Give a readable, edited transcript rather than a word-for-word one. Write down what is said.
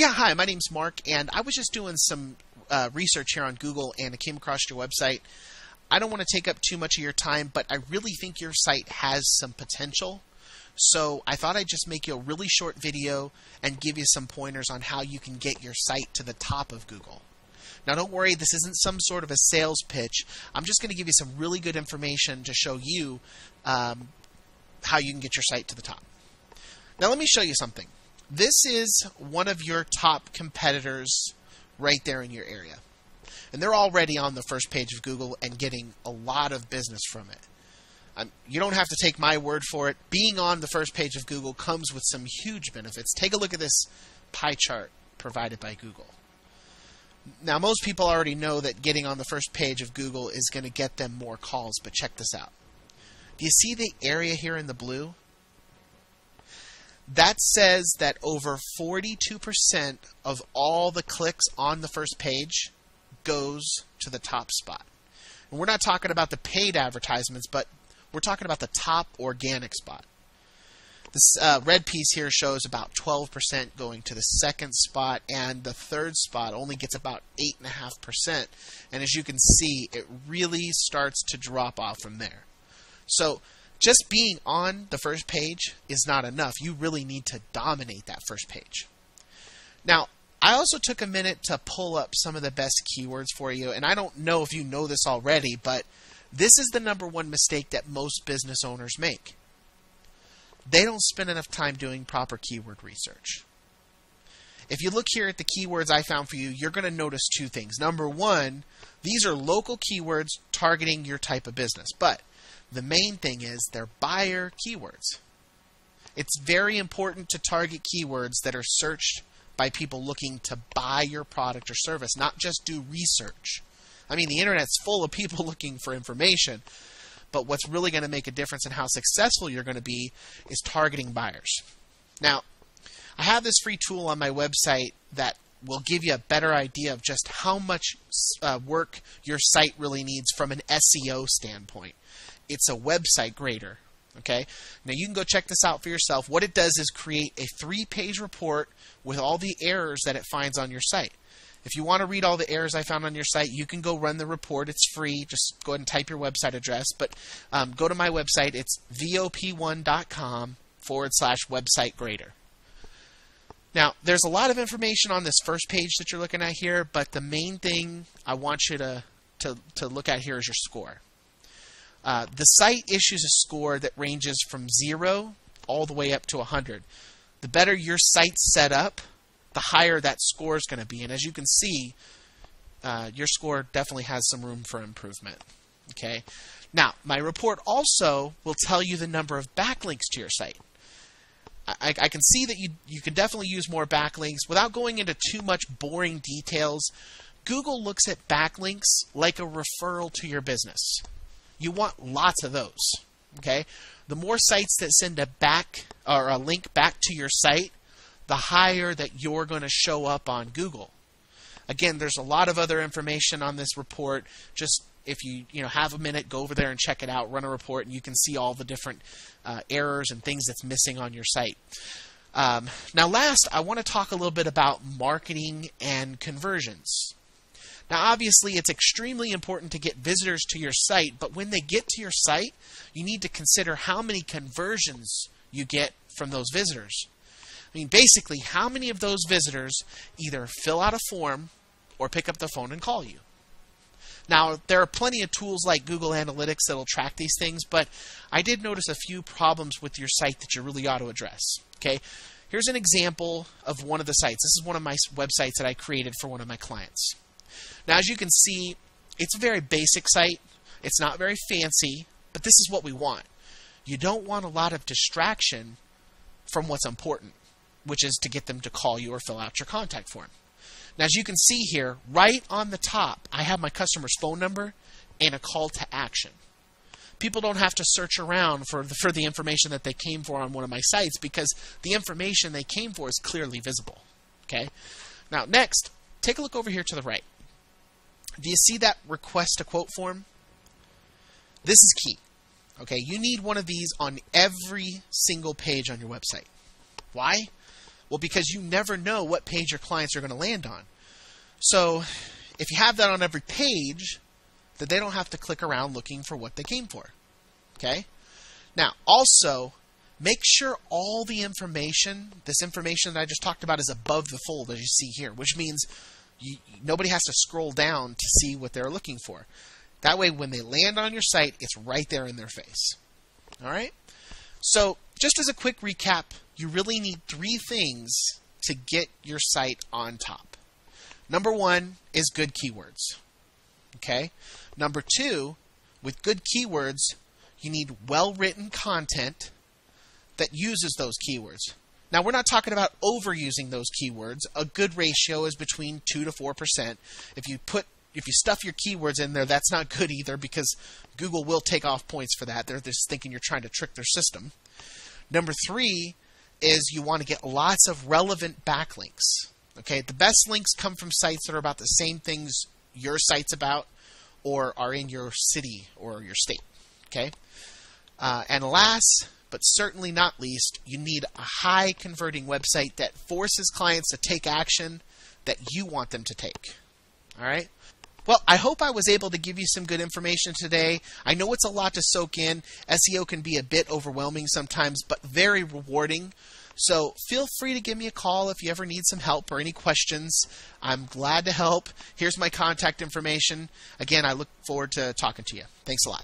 Yeah, hi, my name's Mark, and I was just doing some research here on Google, and I came across your website. I don't want to take up too much of your time, but I really think your site has some potential. So I thought I'd just make you a really short video and give you some pointers on how you can get your site to the top of Google. Now don't worry, this isn't some sort of a sales pitch. I'm just going to give you some really good information to show you how you can get your site to the top. Now let me show you something. This is one of your top competitors right there in your area. And they're already on the first page of Google and getting a lot of business from it. You don't have to take my word for it. Being on the first page of Google comes with some huge benefits. Take a look at this pie chart provided by Google. Now, most people already know that getting on the first page of Google is going to get them more calls, but check this out. Do you see the area here in the blue? That says that over 42% of all the clicks on the first page goes to the top spot. And we're not talking about the paid advertisements, but we're talking about the top organic spot. This red piece here shows about 12% going to the second spot, and the third spot only gets about 8.5%. And as you can see, it really starts to drop off from there. So just being on the first page is not enough. You really need to dominate that first page. Now, I also took a minute to pull up some of the best keywords for you, and I don't know if you know this already, but this is the #1 mistake that most business owners make. They don't spend enough time doing proper keyword research. If you look here at the keywords I found for you, you're going to notice two things. Number one, these are local keywords targeting your type of business, but the main thing is they're buyer keywords. It's very important to target keywords that are searched by people looking to buy your product or service, not just do research. I mean, the internet's full of people looking for information, but what's really going to make a difference in how successful you're going to be is targeting buyers. Now, I have this free tool on my website that will give you a better idea of just how much work your site really needs from an SEO standpoint. It's a website grader. Okay? Now you can go check this out for yourself. What it does is create a 3-page report with all the errors that it finds on your site. If you want to read all the errors I found on your site, you can go run the report. It's free. Just go ahead and type your website address. But go to my website. It's vop1.com/website grader. Now, there's a lot of information on this first page that you're looking at here, but the main thing I want you to look at here is your score. The site issues a score that ranges from 0 all the way up to 100. The better your site's set up, the higher that score is going to be. And as you can see, your score definitely has some room for improvement. Okay. Now, my report also will tell you the number of backlinks to your site. I can see that you can definitely use more backlinks. Without going into too much boring details, Google looks at backlinks like a referral to your business. You want lots of those. Okay? The more sites that send a link back to your site, the higher that you're going to show up on Google. Again, there's a lot of other information on this report. Just if you have a minute, go over there and check it out, run a report, and you can see all the different errors and things that's missing on your site. Now last, I want to talk a little bit about marketing and conversions. Now, obviously, it's extremely important to get visitors to your site, but when they get to your site, you need to consider how many conversions you get from those visitors. I mean, basically, how many of those visitors either fill out a form or pick up the phone and call you? Now, there are plenty of tools like Google Analytics that will track these things, but I did notice a few problems with your site that you really ought to address. Okay, here's an example of one of the sites. This is one of my websites that I created for one of my clients. Now, as you can see, it's a very basic site. It's not very fancy, but this is what we want. You don't want a lot of distraction from what's important, which is to get them to call you or fill out your contact form. Now, as you can see here, right on the top, I have my customer's phone number and a call to action. People don't have to search around for the information that they came for on one of my sites because the information they came for is clearly visible. Okay? Now, next, take a look over here to the right. Do you see that request a quote form? This is key. Okay, you need one of these on every single page on your website. Why? Well, because you never know what page your clients are going to land on. So if you have that on every page, then they don't have to click around looking for what they came for. Okay? Now, also, make sure all the information, this information that I just talked about, is above the fold, as you see here, which means nobody has to scroll down to see what they're looking for. That way, when they land on your site, it's right there in their face. All right? So, just as a quick recap, you really need 3 things to get your site on top. Number 1 is good keywords. Okay? Number 2, with good keywords, you need well-written content that uses those keywords. Now, we're not talking about overusing those keywords. A good ratio is between 2 to 4%. If you stuff your keywords in there, that's not good either, because Google will take off points for that. They're just thinking you're trying to trick their system. Number 3 is you want to get lots of relevant backlinks. Okay, the best links come from sites that are about the same things your site's about or are in your city or your state. Okay, and last but certainly not least, you need a high converting website that forces clients to take action that you want them to take. All right? Well, I hope I was able to give you some good information today. I know it's a lot to soak in. SEO can be a bit overwhelming sometimes, but very rewarding. So feel free to give me a call if you ever need some help or any questions. I'm glad to help. Here's my contact information. Again, I look forward to talking to you. Thanks a lot.